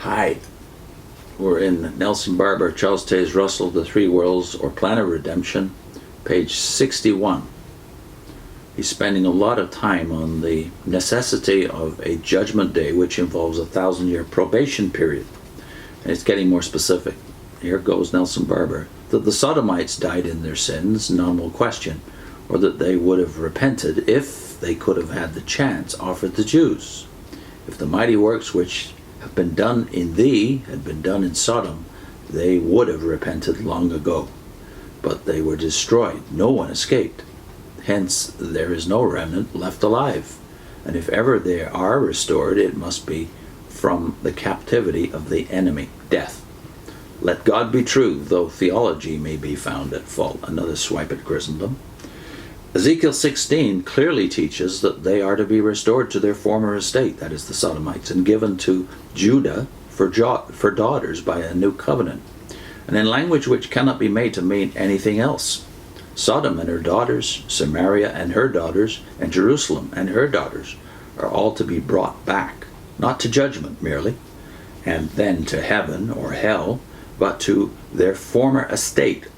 Hi, we're in Nelson Barbour, Charles Taze Russell, The Three Worlds or Plan of Redemption, page 61. He's spending a lot of time on the necessity of a judgment day which involves a 1,000-year probation period. And it's getting more specific. Here goes Nelson Barbour. That the Sodomites died in their sins, none will question, or that they would have repented if they could have had the chance offered the Jews. If the mighty works which have been done in thee had been done in Sodom, they would have repented long ago. But they were destroyed, no one escaped. Hence there is no remnant left alive. And if ever they are restored, it must be from the captivity of the enemy, death. Let God be true, though theology may be found at fault. Another swipe at Christendom. Ezekiel 16 clearly teaches that they are to be restored to their former estate, that is the Sodomites, and given to Judah for daughters by a new covenant, and in language which cannot be made to mean anything else. Sodom and her daughters, Samaria and her daughters, and Jerusalem and her daughters are all to be brought back, not to judgment merely, and then to heaven or hell, but to their former estate.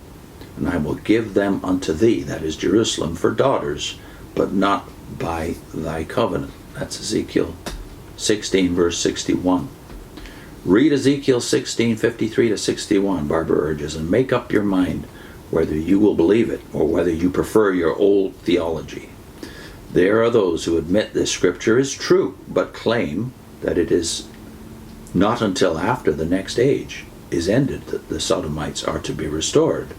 And I will give them unto thee, that is Jerusalem, for daughters, but not by thy covenant. That's Ezekiel 16, verse 61. Read Ezekiel 16, 53 to 61, Barbour urges, and make up your mind whether you will believe it or whether you prefer your old theology. There are those who admit this scripture is true, but claim that it is not until after the next age is ended that the Sodomites are to be restored.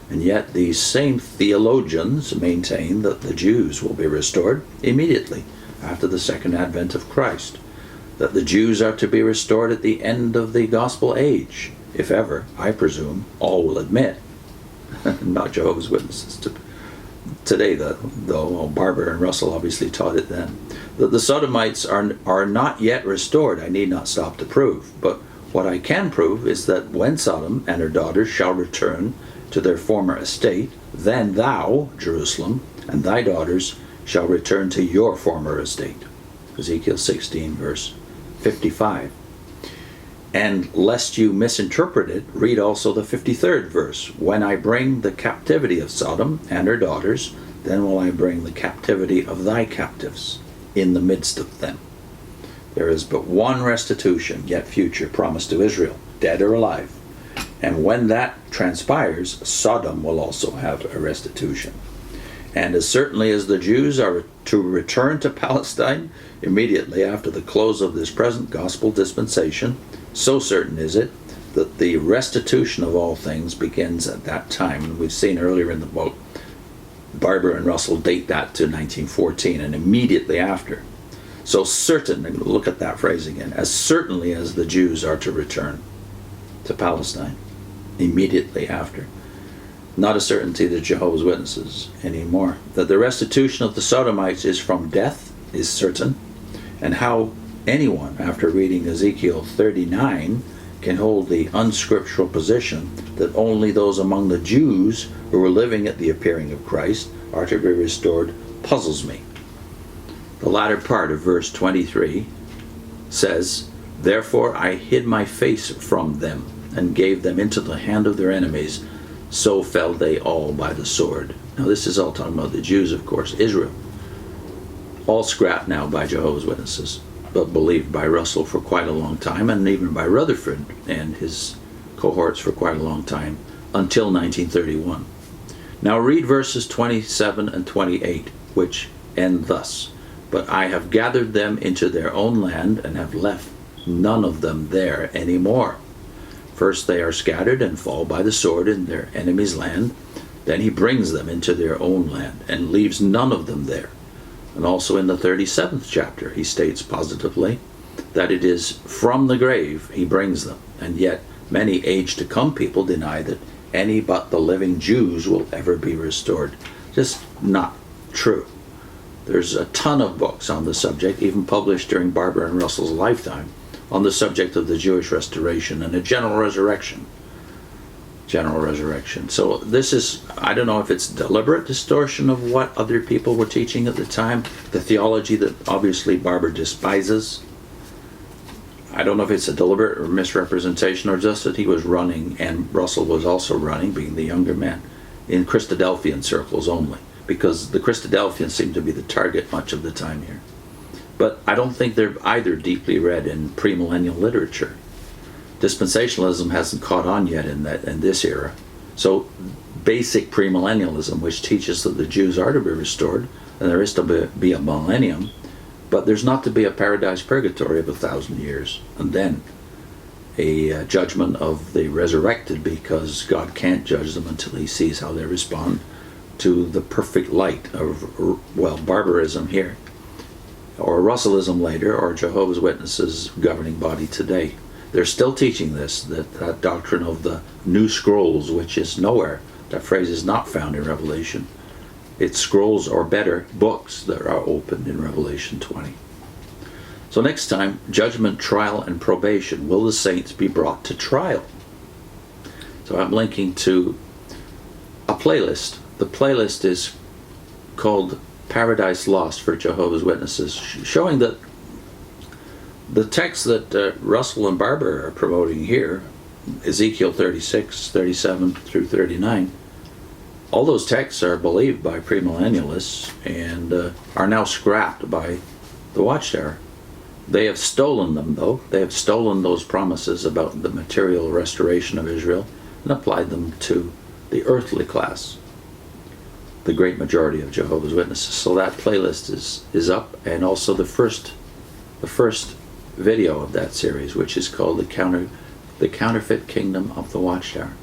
And yet these same theologians maintain that the Jews will be restored immediately after the second advent of Christ, that the Jews are to be restored at the end of the gospel age, if ever, I presume, all will admit, not Jehovah's Witnesses today, though Barbour and Russell obviously taught it then, that the Sodomites are not yet restored. I need not stop to prove, but what I can prove is that when Sodom and her daughters shall return to their former estate, then thou, Jerusalem, and thy daughters shall return to your former estate. Ezekiel 16, verse 55. And lest you misinterpret it, read also the 53rd verse. When I bring the captivity of Sodom and her daughters, then will I bring the captivity of thy captives in the midst of them. There is but one restitution, yet future, promised to Israel, dead or alive. And when that transpires, Sodom will also have a restitution. And as certainly as the Jews are to return to Palestine immediately after the close of this present gospel dispensation, so certain is it that the restitution of all things begins at that time. And we've seen earlier in the book, Barbour and Russell date that to 1914 and immediately after. So certain, and look at that phrase again, as certainly as the Jews are to return to Palestine immediately after. Not a certainty to Jehovah's Witnesses anymore. That the restitution of the Sodomites is from death is certain, and how anyone, after reading Ezekiel 39, can hold the unscriptural position that only those among the Jews who were living at the appearing of Christ are to be restored puzzles me. The latter part of verse 23 says, Therefore I hid my face from them, and gave them into the hand of their enemies, so fell they all by the sword. Now this is all talking about the Jews, of course, Israel. All scrapped now by Jehovah's Witnesses, but believed by Russell for quite a long time, and even by Rutherford and his cohorts for quite a long time, until 1931. Now read verses 27 and 28, which end thus. But I have gathered them into their own land, and have left none of them there any more. First they are scattered and fall by the sword in their enemy's land. Then he brings them into their own land, and leaves none of them there. And also in the 37th chapter he states positively that it is from the grave he brings them. And yet many age-to-come people deny that any but the living Jews will ever be restored. Just not true. There's a ton of books on the subject, even published during Barbour and Russell's lifetime, on the subject of the Jewish restoration and a general resurrection. So this is, I don't know if it's deliberate distortion of what other people were teaching at the time, the theology that obviously Barbour despises. I don't know if it's a deliberate or misrepresentation or just that he was running, and Russell was also running, being the younger man, in Christadelphian circles only, because the Christadelphians seem to be the target much of the time here. But I don't think they're either deeply read in premillennial literature. Dispensationalism hasn't caught on yet in this era. So basic premillennialism, which teaches that the Jews are to be restored, and there is to be a millennium, but there's not to be a paradise purgatory of 1,000 years, and then a judgment of the resurrected, because God can't judge them until he sees how they respond to the perfect light of, well, barbarism here, or Russellism later, or Jehovah's Witnesses governing body today. They're still teaching this, that doctrine of the new scrolls, which is nowhere. That phrase is not found in Revelation. It's scrolls, or better, books that are opened in Revelation 20. So next time, judgment, trial, and probation. Will the saints be brought to trial? So I'm linking to a playlist. The playlist is called Paradise Lost for Jehovah's Witnesses, showing that the text that Russell and Barbour are promoting here, Ezekiel 36, 37 through 39, all those texts are believed by premillennialists and are now scrapped by the Watchtower. They have stolen them, though. They have stolen those promises about the material restoration of Israel and applied them to the earthly class, the great majority of Jehovah's Witnesses. So that playlist is up, and also the first video of that series, which is called the Counterfeit Kingdom of the Watchtower.